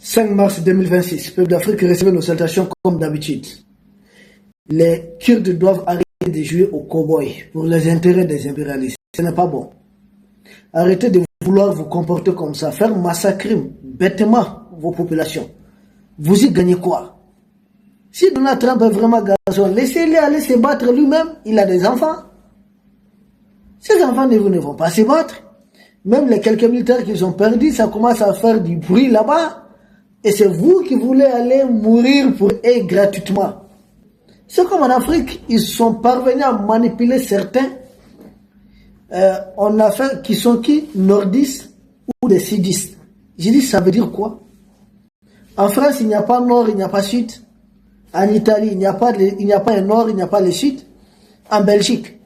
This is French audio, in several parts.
5 mars 2026, peuple d'Afrique recevait nos salutations comme d'habitude. Les Kurdes doivent arrêter de jouer aux cow-boys pour les intérêts des impérialistes. Ce n'est pas bon. Arrêtez de vouloir vous comporter comme ça, faire massacrer bêtement vos populations. Vous y gagnez quoi? Si Donald Trump est vraiment garçon, laissez-le aller se battre lui-même. Il a des enfants. Ces enfants ne vont pas se battre. Même les quelques militaires qu'ils ont perdus, ça commence à faire du bruit là-bas. Et c'est vous qui voulez aller mourir pour eux gratuitement. C'est comme en Afrique, ils sont parvenus à manipuler certains. On a fait qui sont qui? Nordistes ou des sudistes. J'ai dit, ça veut dire quoi? En France, il n'y a pas nord, il n'y a pas sud. En Italie, il n'y a pas un nord, il n'y a pas le sud. En Belgique.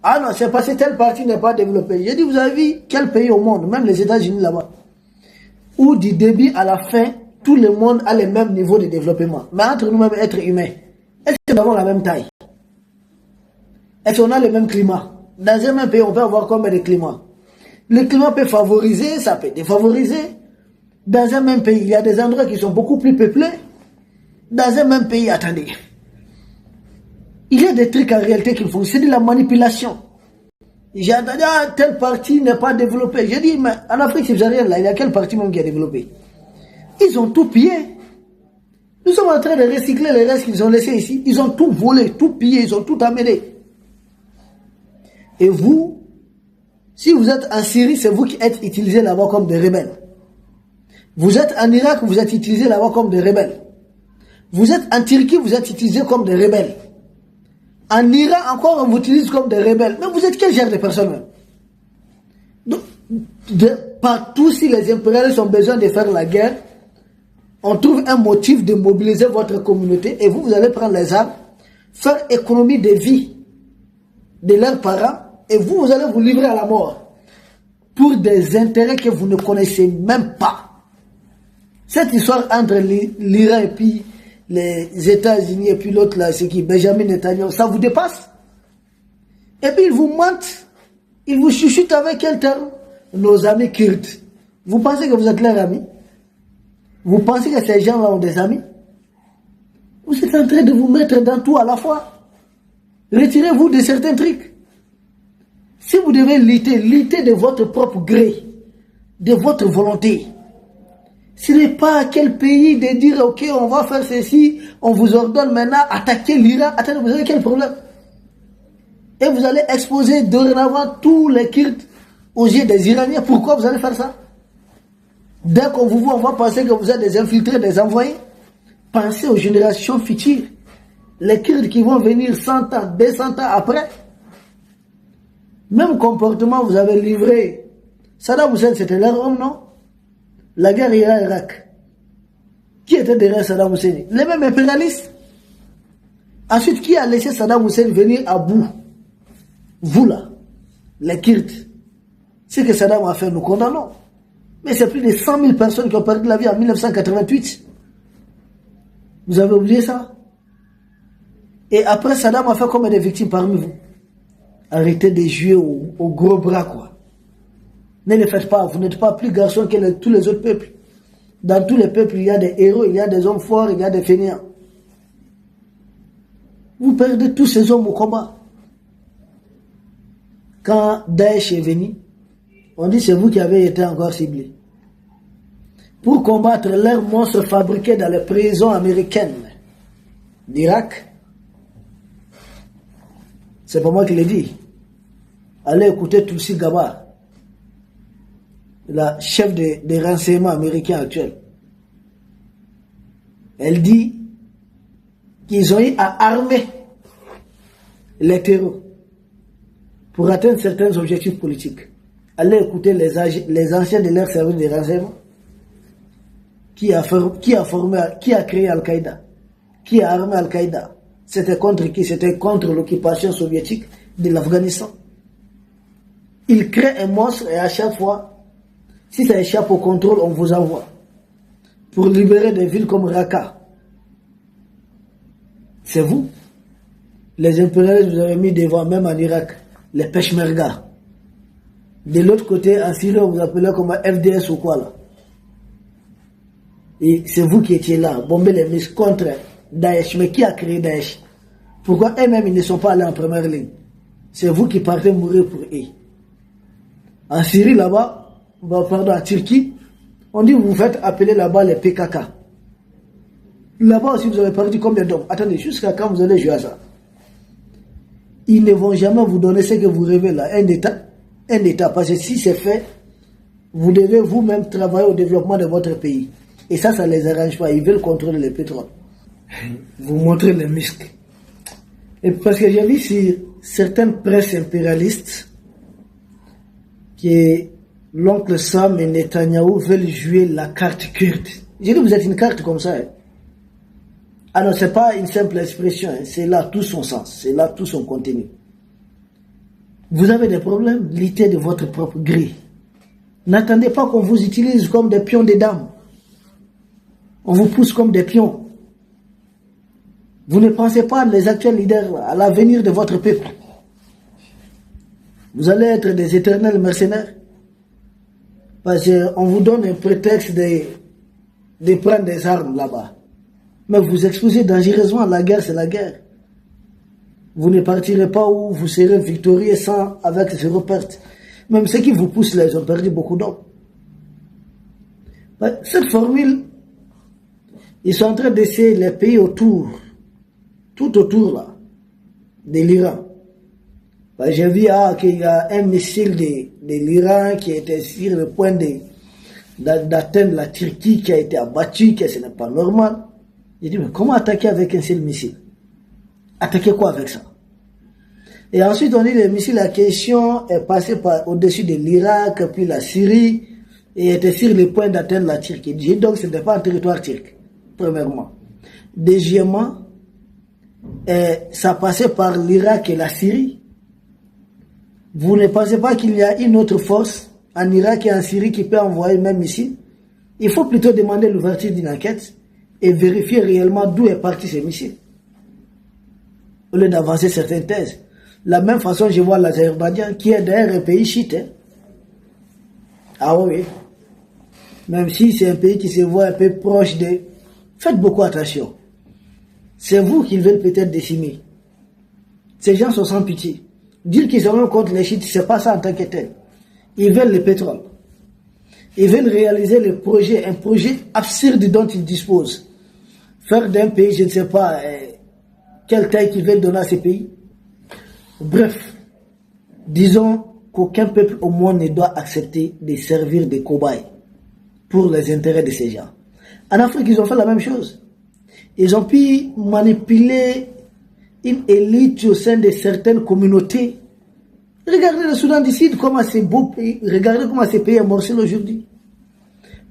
Ah non, c'est parce que telle partie n'est pas développée. J'ai dit, vous avez vu quel pays au monde, même les États-Unis là-bas, où du début à la fin, tout le monde a le même niveau de développement. Mais entre nous-mêmes, êtres humains, est-ce que nous avons la même taille? Est-ce qu'on a le même climat? Dans un même pays, on peut avoir combien de climats? Le climat peut favoriser, ça peut défavoriser. Dans un même pays, il y a des endroits qui sont beaucoup plus peuplés. Dans un même pays, attendez. Il y a des trucs en réalité qui font. C'est de la manipulation. J'ai entendu, telle partie n'est pas développée. J'ai dit, mais en Afrique subsaharienne, là, il y a quelle partie même qui est développée? Ils ont tout pillé. Nous sommes en train de recycler les restes qu'ils ont laissés ici. Ils ont tout volé, tout pillé, ils ont tout amené. Et vous, si vous êtes en Syrie, c'est vous qui êtes utilisés là-bas comme des rebelles. Vous êtes en Irak, vous êtes utilisés là-bas comme des rebelles. Vous êtes en Turquie, vous êtes utilisés comme des rebelles. En Iran, encore, on vous utilise comme des rebelles. Mais vous êtes quel genre de personne même? Donc, partout, si les impérialistes ont besoin de faire la guerre, on trouve un motif de mobiliser votre communauté et vous allez prendre les armes, faire économie de vie de leurs parents et vous allez vous livrer à la mort pour des intérêts que vous ne connaissez même pas. Cette histoire entre l'Iran et puis les États-Unis et puis l'autre là, c'est qui? Benjamin Netanyahu, ça vous dépasse? Et puis ils vous mentent, ils vous chuchotent avec quel terme? Nos amis kurdes. Vous pensez que vous êtes leurs amis? Vous pensez que ces gens-là ont des amis? Vous êtes en train de vous mettre dans tout à la fois. Retirez-vous de certains trucs. Si vous devez lutter de votre propre gré, de votre volonté. Ce n'est pas à quel pays de dire, ok, on va faire ceci, on vous ordonne maintenant, attaquer l'Iran. Attendez, vous avez quel problème? Et vous allez exposer dorénavant tous les Kurdes aux yeux des Iraniens. Pourquoi vous allez faire ça? Dès qu'on vous voit, on va penser que vous êtes des infiltrés, des envoyés. Pensez aux générations futures. Les Kurdes qui vont venir 100 ans, 200 ans après. Même comportement, vous avez livré. Saddam Hussein, c'était leur homme, non? La guerre Iran-Irak. Qui était derrière Saddam Hussein? Les mêmes impérialistes. Ensuite, qui a laissé Saddam Hussein venir à bout? Vous là, les Kurdes. Ce que Saddam a fait, nous condamnons. Mais c'est plus de 100 000 personnes qui ont perdu la vie en 1988. Vous avez oublié ça? Et après, Saddam a fait combien de victimes parmi vous? Arrêtez de jouer au gros bras, quoi. Ne le faites pas, vous n'êtes pas plus garçon que tous les autres peuples. Dans tous les peuples, il y a des héros, il y a des hommes forts, il y a des fainéants. Vous perdez tous ces hommes au combat. Quand Daesh est venu, on dit c'est vous qui avez été encore ciblé. Pour combattre leurs monstres fabriqués dans les prisons américaines d'Irak, c'est pas moi qui l'ai dit. Allez écouter Tulsi Gabbard, la chef des renseignements américains actuels. Elle dit qu'ils ont eu à armer les terreaux pour atteindre certains objectifs politiques. Allez écouter les anciens de leur service de renseignement qui a créé Al-Qaïda, qui a armé Al-Qaïda. C'était contre qui? C'était contre l'occupation soviétique de l'Afghanistan. Ils créent un monstre et à chaque fois, si ça échappe au contrôle, on vous envoie pour libérer des villes comme Raqqa. C'est vous. Les impérialistes vous avez mis devant, même en Irak, les Peshmerga. De l'autre côté, en Syrie, vous appelez comme FDS ou quoi là. Et c'est vous qui étiez là, bomber les missiles contre Daesh. Mais qui a créé Daesh? Pourquoi eux-mêmes ils ne sont pas allés en première ligne? C'est vous qui partez mourir pour eux. En Syrie là-bas, pardon, en Turquie, on dit vous faites appeler là-bas les PKK. Là-bas aussi vous avez perdu combien d'hommes? Attendez, jusqu'à quand vous allez jouer à ça? Ils ne vont jamais vous donner ce que vous rêvez là, un État, parce que si c'est fait, vous devez vous-même travailler au développement de votre pays. Et ça ne les arrange pas, ils veulent contrôler le pétrole. Vous montrez les muscles. Et parce que j'ai vu sur certaines presses impérialistes que l'oncle Sam et Netanyahou veulent jouer la carte kurde. J'ai dit, vous êtes une carte comme ça. Hein. Ah non, ce n'est pas une simple expression, hein. C'est là tout son sens, c'est là tout son contenu. Vous avez des problèmes, luttez de votre propre gré. N'attendez pas qu'on vous utilise comme des pions des dames. On vous pousse comme des pions. Vous ne pensez pas, les actuels leaders, à l'avenir de votre peuple. Vous allez être des éternels mercenaires. Parce qu'on vous donne un prétexte de prendre des armes là-bas. Mais vous exposez dangereusement, la guerre c'est la guerre. Vous ne partirez pas où vous serez victorieux sans avec ces repertes. Même ceux qui vous poussent là, ils ont perdu beaucoup d'hommes. Cette formule, ils sont en train d'essayer les pays autour, tout autour là, de l'Iran. J'ai vu qu'il y a un missile de l'Iran qui était sur le point d'atteindre la Turquie, qui a été abattu, que ce n'est pas normal. J'ai dit, mais comment attaquer avec un seul missile? Attaquer quoi avec ça? Et ensuite, on dit le missile, la question est passée au-dessus de l'Irak, puis la Syrie, et était sur le point d'atteindre la Turquie. Donc, ce n'est pas un territoire turc, premièrement. Deuxièmement, ça passait par l'Irak et la Syrie. Vous ne pensez pas qu'il y a une autre force en Irak et en Syrie qui peut envoyer le même missile? Il faut plutôt demander l'ouverture d'une enquête et vérifier réellement d'où est parti ces missiles, au lieu d'avancer certaines thèses. De la même façon, je vois l'Azerbaïdjan, qui est d'ailleurs un pays chiite. Hein. Ah oui. Même si c'est un pays qui se voit un peu proche de... Faites beaucoup attention. C'est vous qu'ils veulent peut-être décimer. Ces gens sont sans pitié. Dire qu'ils sont contre les chiites, c'est pas ça en tant que tel. Ils veulent le pétrole. Ils veulent réaliser le projet, un projet absurde dont ils disposent. Faire d'un pays, je ne sais pas quelle taille qu'ils veulent donner à ces pays. Bref, disons qu'aucun peuple au monde ne doit accepter de servir de cobaye pour les intérêts de ces gens. En Afrique, ils ont fait la même chose. Ils ont pu manipuler une élite au sein de certaines communautés. Regardez le Soudan du Sud, comment c'est beau pays. Regardez comment ces pays est morcelé aujourd'hui.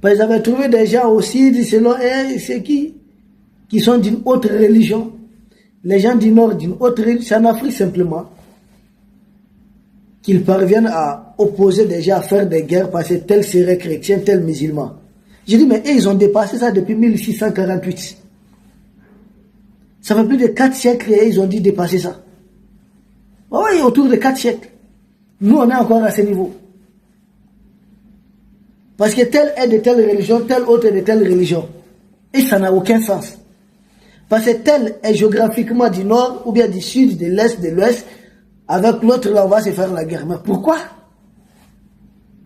Ils avaient trouvé des gens au Sud, selon eux, c'est qui sont d'une autre religion. Les gens du Nord d'une autre religion, c'est en Afrique simplement qu'ils parviennent à opposer des gens, à faire des guerres parce que tel serait chrétien, tel musulman. Je dis, mais ils ont dépassé ça depuis 1648. Ça fait plus de 4 siècles et ils ont dit dépasser ça. Oui, autour de 4 siècles. Nous, on est encore à ce niveau. Parce que tel est de telle religion, tel autre est de telle religion. Et ça n'a aucun sens. Parce que tel est géographiquement du nord, ou bien du sud, de l'est, de l'ouest. Avec l'autre, là, on va se faire la guerre. Mais pourquoi?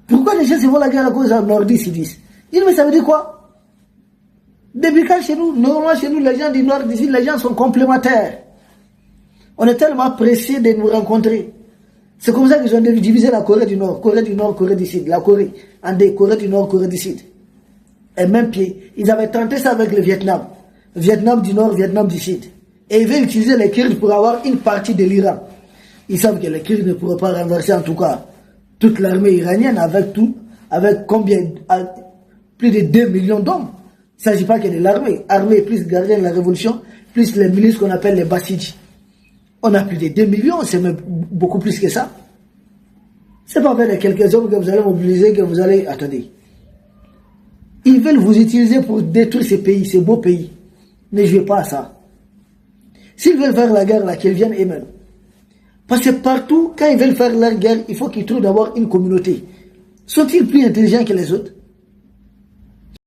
Pourquoi les gens se font la guerre à cause d'un nordiste, ils disent? Ils disent, mais ça veut dire quoi? Depuis quand chez nous, normalement chez nous, les gens du nord, d'ici, les gens sont complémentaires. On est tellement pressés de nous rencontrer. C'est comme ça qu'ils ont divisé la Corée du Nord, Corée du Sud, la Corée en deux, Corée du Nord, Corée du Sud. Et même pied. Ils avaient tenté ça avec le Vietnam. Vietnam du Nord, Vietnam du Sud. Et ils veulent utiliser les Kurdes pour avoir une partie de l'Iran. Ils savent que les Kurdes ne pourraient pas renverser en tout cas toute l'armée iranienne avec tout, avec combien, plus de 2 millions d'hommes. Il ne s'agit pas que de l'armée. Armée plus gardien de la révolution, plus les milices qu'on appelle les Bassidji. On a plus de 2 millions, c'est même beaucoup plus que ça. C'est pas avec quelques hommes que vous allez mobiliser, que vous allez... Attendez. Ils veulent vous utiliser pour détruire ces pays, ces beaux pays. Ne jouez pas à ça. S'ils veulent faire la guerre, là, qu'ils viennent eux-mêmes. Parce que partout, quand ils veulent faire leur guerre, il faut qu'ils trouvent d'abord une communauté. Sont-ils plus intelligents que les autres?